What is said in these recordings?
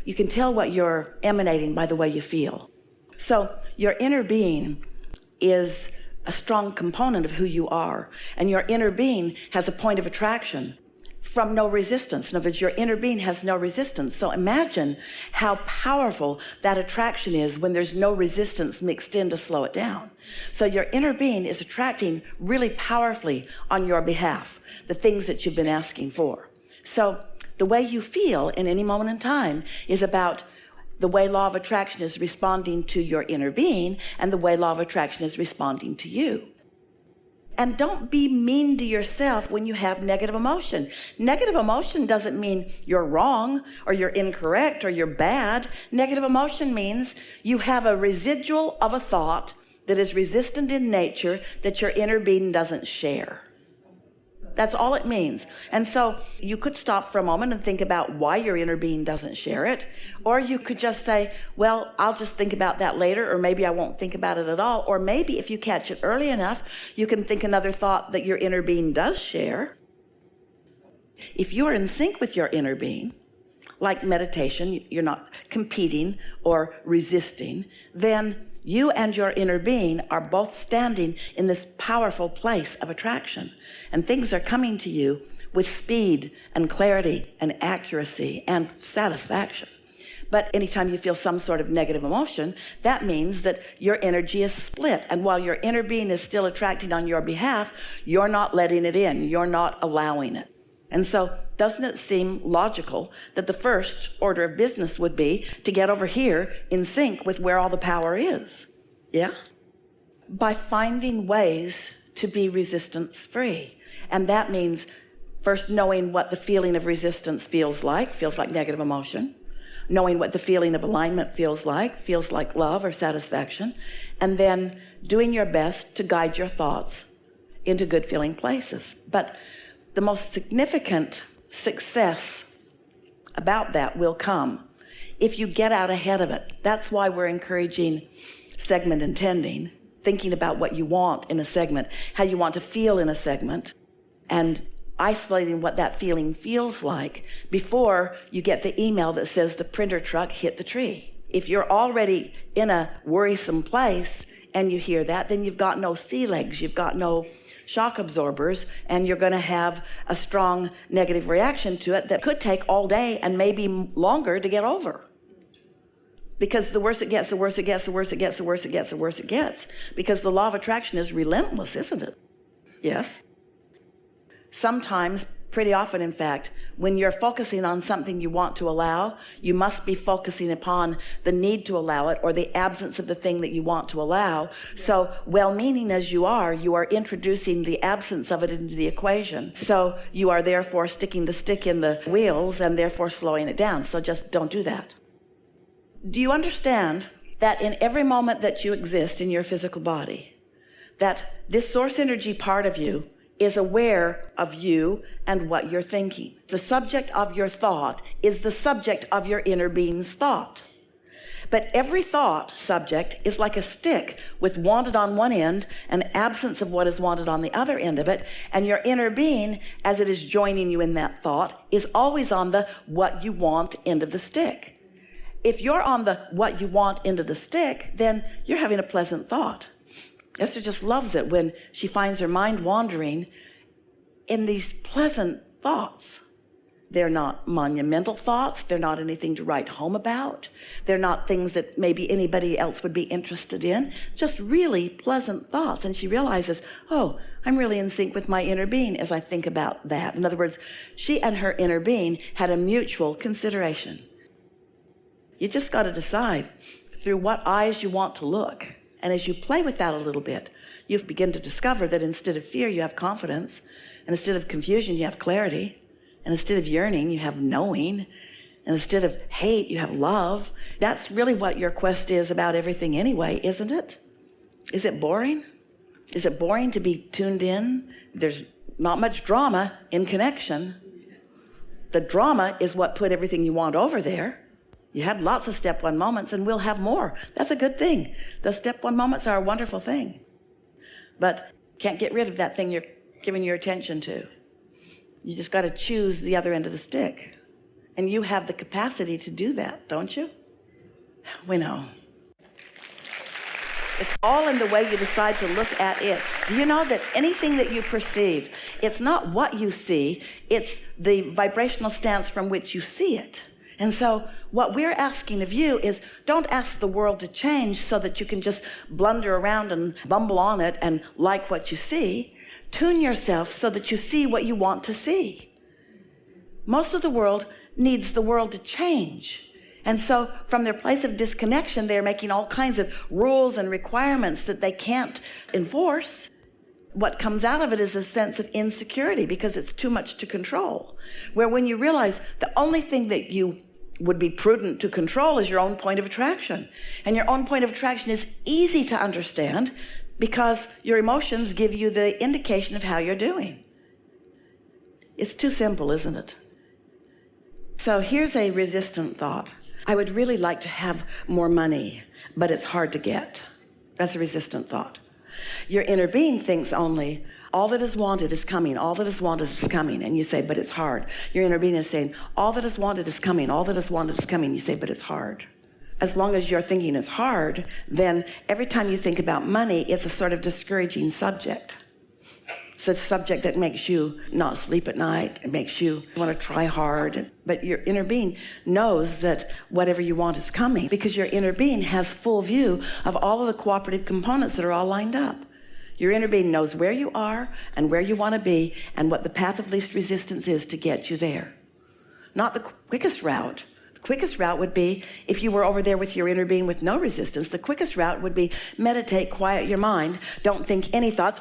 You can tell what you're emanating by the way you feel. So your inner being is a strong component of who you are, and your inner being has a point of attraction from no resistance. In other words, your inner being has no resistance. So imagine how powerful that attraction is when there's no resistance mixed in to slow it down. So your inner being is attracting really powerfully on your behalf the things that you've been asking for. So the way you feel in any moment in time is about the way law of attraction is responding to your inner being and the way law of attraction is responding to you. And don't be mean to yourself when you have negative emotion. Negative emotion doesn't mean you're wrong or you're incorrect or you're bad. Negative emotion means you have a residual of a thought that is resistant in nature that your inner being doesn't share. That's all it means. And so you could stop for a moment and think about why your inner being doesn't share it. Or you could just say, well, I'll just think about that later, or maybe I won't think about it at all. Or maybe if you catch it early enough, you can think another thought that your inner being does share. If you're in sync with your inner being, like meditation, you're not competing or resisting, then you and your inner being are both standing in this powerful place of attraction, and things are coming to you with speed and clarity and accuracy and satisfaction. But anytime you feel some sort of negative emotion, that means that your energy is split, and while your inner being is still attracting on your behalf, you're not letting it in, you're not allowing it. And so doesn't it seem logical that the first order of business would be to get over here in sync with where all the power is? Yeah? By finding ways to be resistance free. And that means first knowing what the feeling of resistance feels like negative emotion. Knowing what the feeling of alignment feels like love or satisfaction. And then doing your best to guide your thoughts into good feeling places. But the most significant success about that will come if you get out ahead of it. That's why we're encouraging segment intending, thinking about what you want in a segment, how you want to feel in a segment, and isolating what that feeling feels like before you get the email that says the printer truck hit the tree. If you're already in a worrisome place and you hear that, then you've got no sea legs, you've got no shock absorbers, and you're going to have a strong negative reaction to it that could take all day and maybe longer to get over. Because the worse it gets, the worse it gets, the worse it gets, the worse it gets, the worse it gets. Because the law of attraction is relentless, isn't it? Yes. Sometimes, pretty often in fact, when you're focusing on something you want to allow, you must be focusing upon the need to allow it or the absence of the thing that you want to allow. So well-meaning as you are introducing the absence of it into the equation. So you are therefore sticking the stick in the wheels and therefore slowing it down. So just don't do that. Do you understand that in every moment that you exist in your physical body, that this source energy part of you is aware of you and what you're thinking? The subject of your thought is the subject of your inner being's thought. But every thought subject is like a stick with wanted on one end and absence of what is wanted on the other end of it, and your inner being, as it is joining you in that thought, is always on the what you want end of the stick. If you're on the what you want end of the stick, then you're having a pleasant thought. Esther just loves it when she finds her mind wandering in these pleasant thoughts. They're not monumental thoughts. They're not anything to write home about. They're not things that maybe anybody else would be interested in. Just really pleasant thoughts. And she realizes, oh, I'm really in sync with my inner being as I think about that. In other words, she and her inner being had a mutual consideration. You just got to decide through what eyes you want to look. And as you play with that a little bit, you begin to discover that instead of fear, you have confidence. And instead of confusion, you have clarity. And instead of yearning, you have knowing. And instead of hate, you have love. That's really what your quest is about everything anyway, isn't it? Is it boring? Is it boring to be tuned in? There's not much drama in connection. The drama is what put everything you want over there. You had lots of step one moments, and we'll have more. That's a good thing. The step one moments are a wonderful thing. But can't get rid of that thing you're giving your attention to. You just got to choose the other end of the stick. And you have the capacity to do that, don't you? We know. It's all in the way you decide to look at it. Do you know that anything that you perceive, it's not what you see, it's the vibrational stance from which you see it. And so what we're asking of you is, don't ask the world to change so that you can just blunder around and bumble on it and like what you see. Tune yourself so that you see what you want to see. Most of the world needs the world to change. And so from their place of disconnection, they're making all kinds of rules and requirements that they can't enforce. What comes out of it is a sense of insecurity because it's too much to control. Where when you realize the only thing that you would be prudent to control is your own point of attraction. And your own point of attraction is easy to understand because your emotions give you the indication of how you're doing. It's too simple, isn't it? So here's a resistant thought. I would really like to have more money, but it's hard to get. That's a resistant thought. Your inner being thinks only, all that is wanted is coming, all that is wanted is coming. And you say, but it's hard. Your inner being is saying, all that is wanted is coming, all that is wanted is coming. You say, but it's hard. As long as your thinking is hard, then every time you think about money, it's a sort of discouraging subject. It's a subject that makes you not sleep at night. It makes you want to try hard. But your inner being knows that whatever you want is coming because your inner being has full view of all of the cooperative components that are all lined up. Your inner being knows where you are and where you want to be and what the path of least resistance is to get you there. Not the quickest route. The quickest route would be if you were over there with your inner being with no resistance. The quickest route would be meditate, quiet your mind, don't think any thoughts.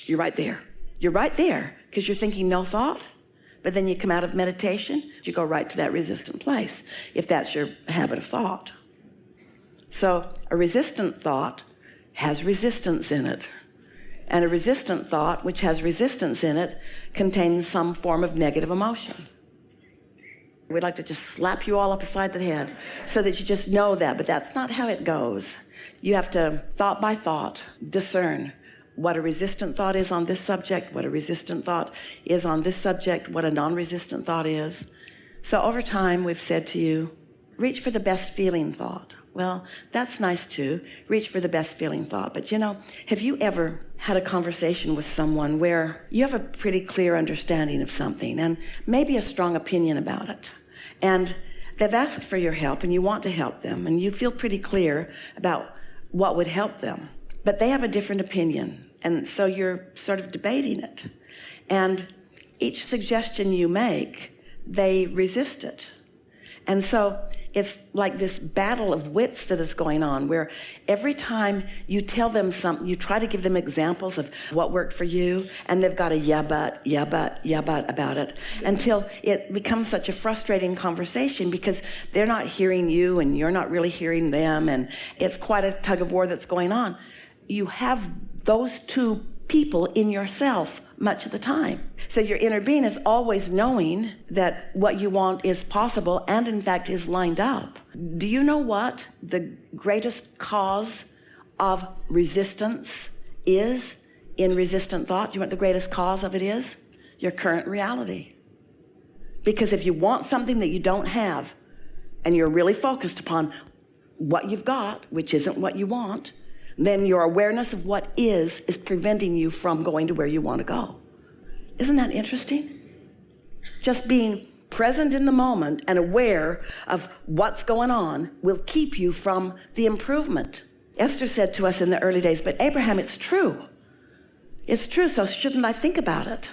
You're right there. You're right there because you're thinking no thought, but then you come out of meditation, you go right to that resistant place, if that's your habit of thought. So a resistant thought has resistance in it, and a resistant thought, which has resistance in it, contains some form of negative emotion. We'd like to just slap you all upside the head so that you just know that, but that's not how it goes. You have to, thought by thought, discern what a resistant thought is on this subject, what a resistant thought is on this subject, what a non-resistant thought is. So over time, we've said to you, reach for the best feeling thought. Well, that's nice too. Reach for the best feeling thought. But you know, have you ever had a conversation with someone where you have a pretty clear understanding of something and maybe a strong opinion about it? And they've asked for your help and you want to help them and you feel pretty clear about what would help them. But they have a different opinion. And so you're sort of debating it. And each suggestion you make, they resist it. And so it's like this battle of wits that is going on where every time you tell them something, you try to give them examples of what worked for you, and they've got a yeah but about it until it becomes such a frustrating conversation because they're not hearing you and you're not really hearing them, and it's quite a tug of war that's going on. You have those two people in yourself much of the time. So your inner being is always knowing that what you want is possible and in fact is lined up. Do you know what the greatest cause of resistance is in resistant thought? Do you know what the greatest cause of it is? Your current reality. Because if you want something that you don't have and you're really focused upon what you've got, which isn't what you want, then your awareness of what is preventing you from going to where you want to go. Isn't that interesting? Just being present in the moment and aware of what's going on will keep you from the improvement. Esther said to us in the early days, but Abraham, it's true. It's true, so shouldn't I think about it?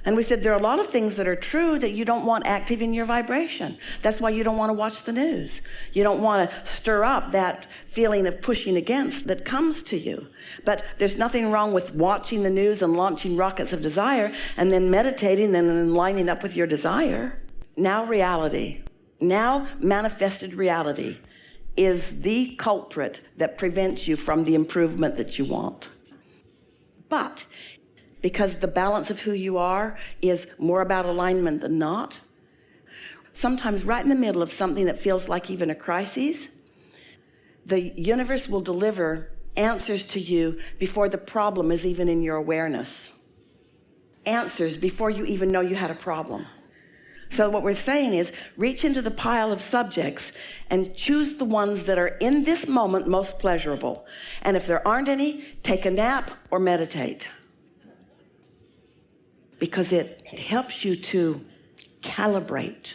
And we said there are a lot of things that are true that you don't want active in your vibration. That's why you don't want to watch the news. You don't want to stir up that feeling of pushing against that comes to you. But there's nothing wrong with watching the news and launching rockets of desire and then meditating and then lining up with your desire. Now reality, now manifested reality is the culprit that prevents you from the improvement that you want. But because the balance of who you are is more about alignment than not, sometimes right in the middle of something that feels like even a crisis, the universe will deliver answers to you before the problem is even in your awareness. Answers before you even know you had a problem. So what we're saying is reach into the pile of subjects and choose the ones that are in this moment most pleasurable. And if there aren't any, take a nap or meditate. Because it helps you to calibrate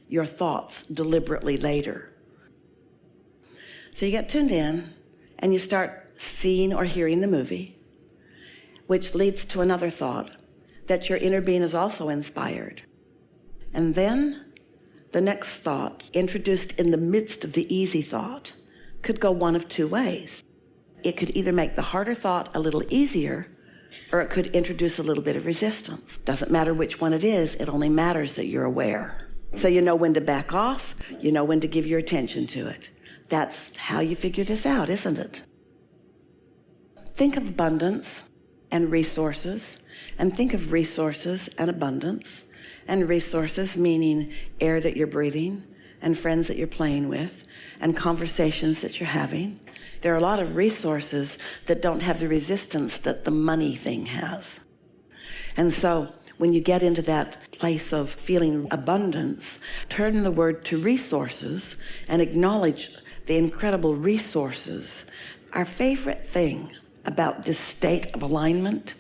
your thoughts deliberately later. So you get tuned in and you start seeing or hearing the movie, which leads to another thought, that your inner being is also inspired. And then the next thought, introduced in the midst of the easy thought, could go one of two ways. It could either make the harder thought a little easier, or it could introduce a little bit of resistance. Doesn't matter which one it is, it only matters that you're aware. So you know when to back off, you know when to give your attention to it. That's how you figure this out, isn't it? Think of abundance and resources, and think of resources and abundance, and resources meaning air that you're breathing, and friends that you're playing with, and conversations that you're having. There are a lot of resources that don't have the resistance that the money thing has. And so when you get into that place of feeling abundance, turn the word to resources and acknowledge the incredible resources. Our favorite thing about this state of alignment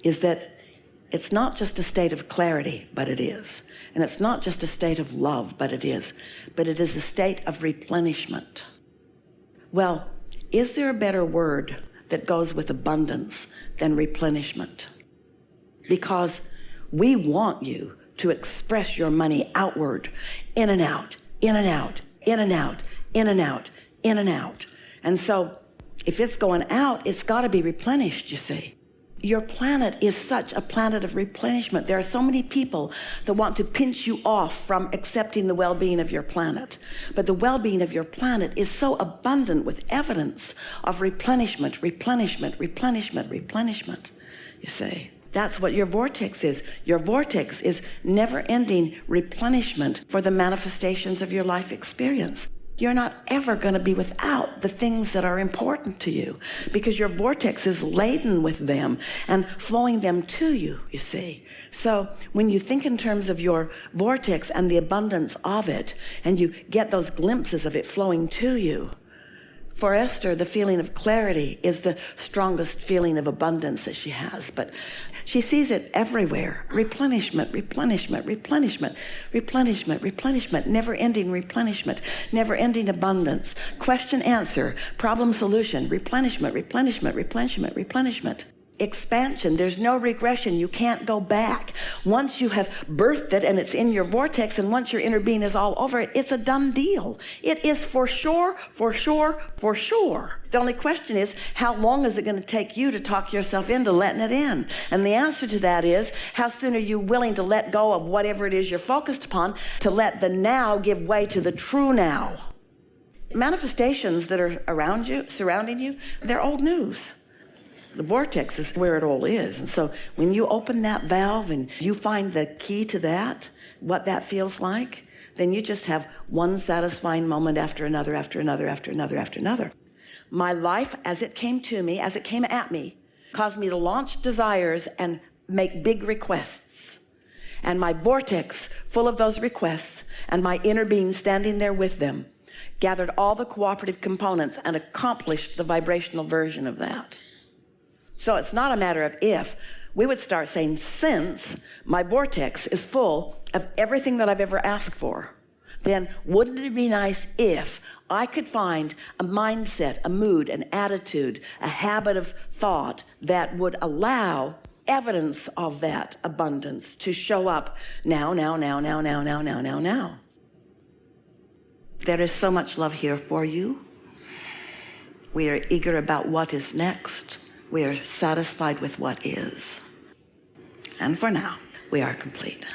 is that it's not just a state of clarity, but it is. And it's not just a state of love, but it is. But it is a state of replenishment. Well, is there a better word that goes with abundance than replenishment? Because we want you to express your money outward, in and out, in and out, in and out, in and out, in and out. And so if it's going out, it's got to be replenished, you see. Your planet is such a planet of replenishment. There are so many people that want to pinch you off from accepting the well-being of your planet. But the well-being of your planet is so abundant with evidence of replenishment, replenishment, replenishment, replenishment, you see. That's what your vortex is. Your vortex is never-ending replenishment for the manifestations of your life experience. You're not ever going to be without the things that are important to you, because your vortex is laden with them and flowing them to you, you see. So when you think in terms of your vortex and the abundance of it, and you get those glimpses of it flowing to you, for Esther, the feeling of clarity is the strongest feeling of abundance that she has. But she sees it everywhere. Replenishment, replenishment, replenishment, replenishment, replenishment, never-ending replenishment, never-ending abundance. Question, answer, problem, solution, replenishment, replenishment, replenishment, replenishment. Expansion. There's no regression. You can't go back. Once you have birthed it and it's in your vortex, and once your inner being is all over it, it's a done deal. It is for sure, for sure, for sure. The only question is, how long is it going to take you to talk yourself into letting it in? And the answer to that is, how soon are you willing to let go of whatever it is you're focused upon to let the now give way to the true now? Manifestations that are around you, surrounding you, they're old news. The vortex is where it all is. And so when you open that valve and you find the key to that, what that feels like, then you just have one satisfying moment after another, after another, after another, after another. My life, as it came to me, as it came at me, caused me to launch desires and make big requests. And my vortex, full of those requests, and my inner being standing there with them, gathered all the cooperative components and accomplished the vibrational version of that. So it's not a matter of if. We would start saying, since my vortex is full of everything that I've ever asked for, then wouldn't it be nice if I could find a mindset, a mood, an attitude, a habit of thought that would allow evidence of that abundance to show up now, now, now, now, now, now, now, now, now. There is so much love here for you. We are eager about what is next. We are satisfied with what is. And for now, we are complete.